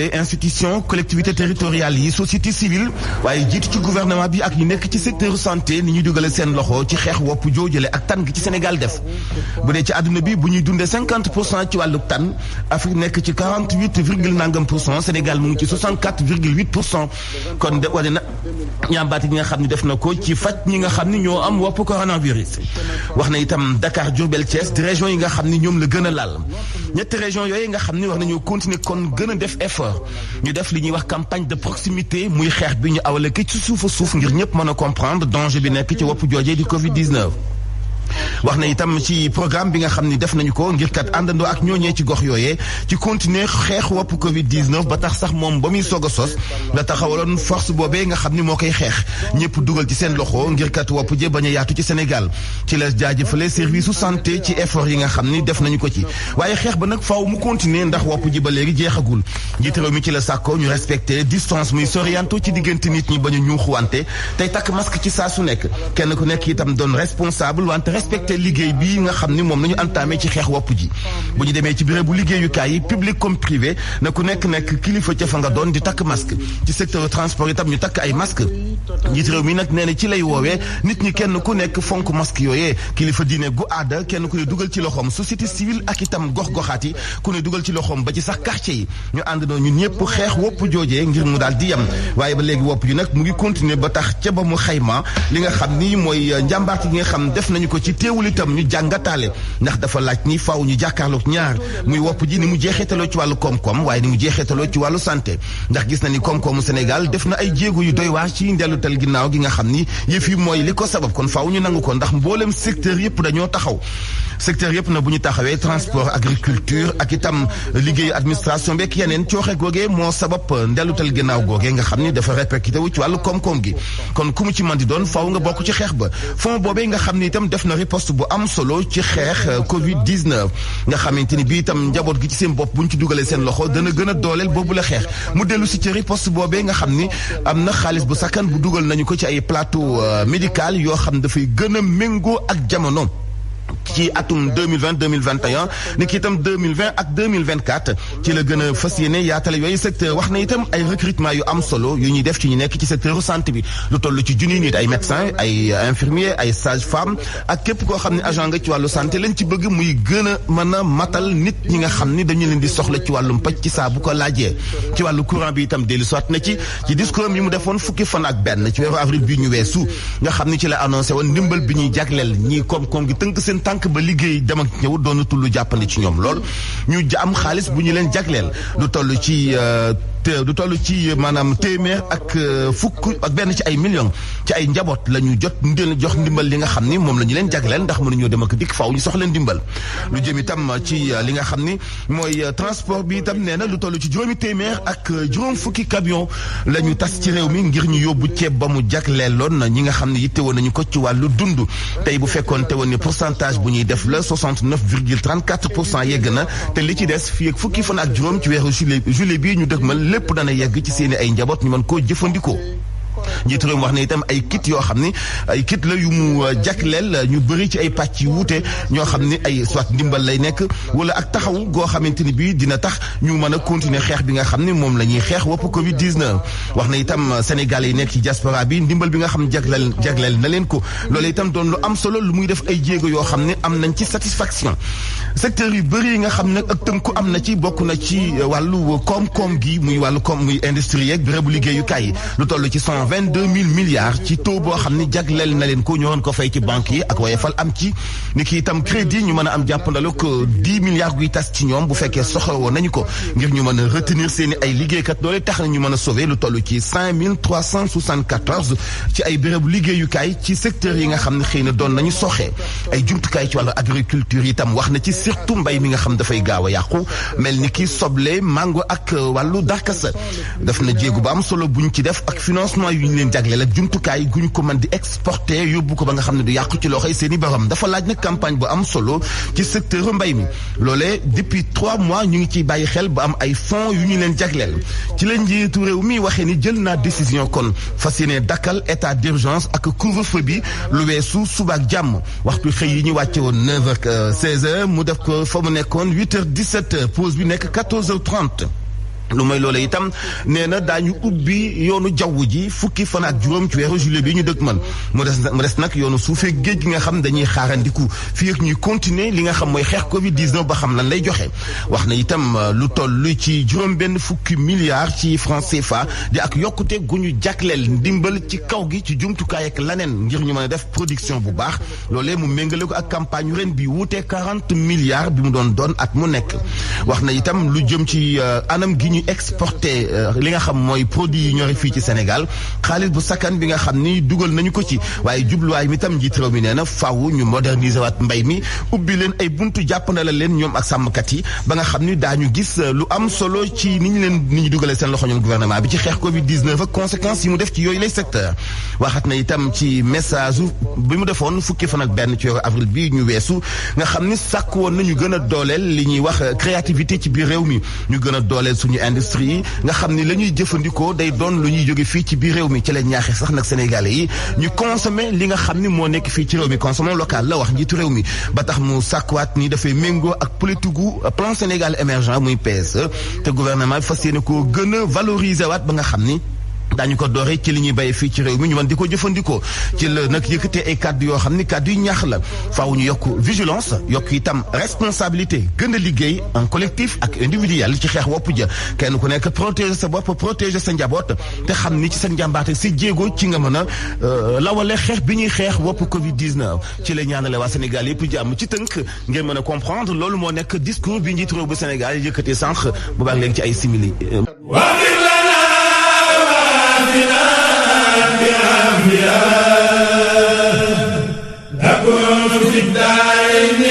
loolee institution collectivité territoriale yi société civile waaye jiitu ci gouvernement bi ak ñu nekk ci secteur santé ni ñuy dugale seen loxo ci xeex wopp joojale ak tan gi ci Sénégal def bu dee ci àdduna bi bu ñuy dundee 50% ci wàllu tan Afrique nekk ci 48 virgule nangam pour cent Sénégal mu ngi ci 64 virgule 8% kon de wane na ñaambaati gi nga xam ne def na ko ci faj ñi nga xam ne ñoo am wopp coronavirus wax na itam Dakar Diourbel Thiès di région yi nga xam ne ñoom la gën a laal ñetti région yooyu nga xam ne wax nañoo continuer kon gën a def effort ñu def li ñuy wax campagne de proximité muy xeex bi ñu awale ki ci suufa suuf ngir ñëpp mën a comprendre danger bi nekk ci wopp joojee di Covid-19 wax na itam ci programme bi nga xam ni def nañu ko ngir kat àndandoo ak ñooñee ci gox yooyee ci continuer xeex wopp Covid-19 ba tax sax moom ba muy soog a sos la taxawaloon force boobee nga xam ni moo koy xeex ñëpp dugal ci seen loxo ngir kat wopp je bañ a yaatu ci Sénégal ci la jaajëfale service su santé ci effort yi nga xam ni def nañu ko ci waaye xeex ba nag faaw mu continuer ndax wopp ji ba léegi jeexagul njiit réew mi ci la sàkko ñu respecté distance muy sorianto ci diggante nit ñi bañ a ñuuxuwante tey takk masque ci saa su nekk kenn ku nekk itam doon responsable wante respecté liggéey bi nga xam ni moom nañu entamé ci xeex wopp ji bu ñu demee ci bureau bu liggéeyukaay yi public comme privé na ku nekk kilifa ca fa nga doon di takk masque ci secteur transport itam ñu takk ay masque njiit réew mi nag nee na ci lay woowee nit ñi kenn ku nekk fonk masque yooyee kilifa diine gu aada kenn ku ne dugal ci loxoom société civile ak itam gox-goxaat yi ku ne dugal ci loxoom ba ci sax quartier yi ñu àndandoo ñun ñëpp xeex wopp joojee ngir mu daal di yem waaye ba léegi wopp ji nag mu ngi continuer ba tax ca ba mu xayma li nga xam ni mooy njàmbaarte gi nga xam def nañu ko ci teewul itam ñu jàngataale ndax dafa laaj ni faaw ñu jàkkaarloog ñaar muy wopp ji ni mu jeexeetaloo ci wàllu koom-koom waaye ni mu jeexeetaloo ci wàllu santé ndax gis na ni koom-koomu Sénégal def na ay jéego yu doy waar ci ndellutal ginnaaw gi nga xam ni yëf yi mooy li ko sabab kon faaw ñu nangu ko ndax mboolem secteur yëpp dañoo taxaw secteur yëpp na bu ñu taxawee transport agriculture ak itam liggéeyu administration beeg yeneen cooxe googee moo sabab ndellutal ginnaaw googee nga xam ni dafa répercuté wu ci wàllu koom-koom gi kon ku mu ci mën di doon faaw nga bokk ci xeex ba fond boobee nga xam ni itam def na riposte bu am solo ci xeex Covid-19 nga xamante ni bii itam njaboot gi ci seen bopp bu ñu ci dugalee seen loxo dana gën a dooleel boobu la xeex mu dellu si ci riposte boobee nga xam ni am na xaalis bu sakkan bu dugal nañu ko ci ay plateau médical yoo xam dafay gën a méngoo ak jamono ci atum 2020-2021 ni ki itam 2020 ak 2024 ci la gën a fas yéene yaatale yooyu secteur wax na itam ay recrutement yu am solo yu ñuy def ci ñu nekk ci secteur santé bi lu toll ci junniy nit ay médecins ay infirmiers ay sages-femmes ak képp koo xam ne agent nga ci wàllu santé lañ ci bëgg muy gën a mën a matal nit ñi nga xam ni dañu leen di soxla ci wàllum paj ci saa bu ko laajee ci wàllu courant bi itam dellu soit na ci discours yi mu defoon fukki fan ak benn ci weeru avril bi ñu weesu nga xam ni ci la annoncé woon ndimbal bi ñuy jagleel ñii koom-koom gi tënk seen tànk ba liggéey dem ak ñëw doon tullu jàppandi ci ñoom lool ñu am xaalis bu ñu leen jagleel lu toll ci maanaam téeméer ak fukk ak benn ci ay millions ci ay njaboot la ñu jox ndimbal li nga xam ni moom la ñu leen jagleel ndax mënuñoo dem ak dikk faaw ñu soxla ndimbal lu jëm itam ci li nga xam ni mooy transport bi itam nee na lu toll ci juróomi téeméer ak juróom fukki camion la ñu tas ci réew mi ngir ñu yóbbu ceeb ba mu jagleeloon ñi nga xam ne yittewoon nañu ko ci wàllu dund tey bu fekkoon te woon ni pourcentage bu ñuy def la 69,34% yegg na te li ci des fii ak fukki fan ak juróom ci weeru juillet bii ñu dëgmal lépp dana yegg ci seeni ay njaboot ñu mën koo jëfandikoo njiitu réew mi wax ne itam ay kit yoo xam ni ay kit la yu mu jagleel ñu bëri ci ay pàcc yu wuute ñoo xam ni ay soit ndimbal lay nekk wala ak taxaw goo xamante ni bii dina tax ñu mën a continuer xeex bi nga xam ni moom la ñuy xeex wopp Covid-19 wax na itam Sénégalais yi nekk ci diaspora bi ndimbal bi nga xam jagleel na leen ko loolu itam doon lu am solo lu muy def ay jéego yoo xam ne am nañ ci satisfaction secteur yu bëri yi nga xam ne ak tënku am na ci bokk na ci wàllu koom-koom gi muy wàllu koom muy industrie yeeg bérébu liggéeyukaay yi lu toll ci 122 000 milliards ci taux boo xam ni jagleel na leen ko ñu waroon ko fay ci banque yi ak Woyofal am ci ni ki itam crédit ñu mën a am jàppandalu ko 10 milliards guy tas ci ñoom bu fekkee soxla woon nañu ko ngir ñu mën a retenir seen i ay liggéeykat loolu tax na ñu mën a sauver lu toll ci 5374 ci ay bérébu liggéeyukaay ci secteur yi nga xam ne xëy na doon nañu soxee ay jumtukaay ci wàllu agriculture itam wax na ci surtout mbay mi nga xam dafay gaaw a yàqu mel ni ki soble mango ak wàllu darkasa def na jéegu ba am solo buñ ci def ak financement yu ñu leen jagleel ak jumtukaay guñ ko mën di exporter yóbbu ko ba nga xam ne du yàqu ci loxoy seen i borom dafa laaj nag campagne bu am solo ci secteur mbay mi loolee depuis 3 mois ñu ngi ciy bàyyi xel ba am ay fonds yu ñu leen jagleel ci la njiitu réew mi waxee ni jël naa décision kon fas yéene dakkal état d'urgence ak couvre-feu bi lu weesu suba ak jàmm waxtu xëy yi ñu wàcce woon 9h ak 16h mu def ko fa mu nekkoon 8h 17h pause bi nekk 14h30 lu may loola itam nee na daañu ubbi yoonu jaww ji fukki fan ak juróom ci weeru juillet bi ñu dëkk man mu des nag yoonu suufee géej gi nga xam dañuy xaarandiku fii ak ñuy continuer li nga xam mooy xeex Covid-19 ba xam lan lay joxe. wax na itam lu toll ci juróom benn fukki milliards ci francs CFA di ak yokkute gu ñu jagleel ndimbal ci kaw gi ci jumtukaay ak laneen ngir ñu mën a def production bu baax loolee mu méngale ko ak campagne ren bi wuute 40 milliards bi mu doon at mu nekk. wax na itam lu jëm ci anam gi ñu exporté li nga xam mooy produit yi ñori fii ci Sénégal xaalis bu sakkan bi nga xam ni dugal nañu ko ci waaye jubluwaay mi tam njiit réew mi nee na faaw ñu moderniser waat mbay mi ubbi leen ay buntu jàppandala leen ñoom ak sàmmkat yi ba nga xam ni daañu gis lu am solo ci ni ñu dugalee seen loxo ñoom gouvernement bi ci xeex Covid-19 ak conséquences yi mu def ci yooyu lay secteur. waxat na itam ci message bi mu defoon fukki fan ak benn ci weeru avril bi ñu weesu nga xam ni sàkk woon nañu gën a dooleel li ñuy wax créativité ci biir réew mi ñu gën a dooleel suñu industrie nga xam ni la ñuy jëfandikoo day doon lu ñuy jóge fii ci biir réew mi ci la ñaaxee sax nag sénégalais yi ñu consommer li nga xam ni moo nekk fii ci réew mi consommation locale la wax njiitu réew mi ba tax mu sàkkuwaat ni dafay méngoo ak politique gu plan Sénégal émergent muy PSE te gouvernement bi fas yéene koo gën a valoriser waat ba nga xam ni daañu ko doore ci li ñuy béye fii ci réew mi ñu mën di ko jëfandikoo ci la nag yëkkatee ay kàddu yoo xam ni kàddu yu ñaax la faaw ñu yokk vigilance yokk itam responsabilité gën a liggéey en collectif ak individuel ci xeex wopp ja kenn ku nekk protéger sa bopp protéger sa njaboot te xam ni ci seen njàmbaate si jéego ci nga mën a lawale xeex bi ñuy xeex wopp Covid-19 ci la ñaanale waa Sénégal yëpp jàmm ci tënk ngeen mën a comprendre loolu moo nekk discours bi njiitu réew bu Sénégal yëkkatee sànq bu baax léegi ci ay simili. تكون في الدارين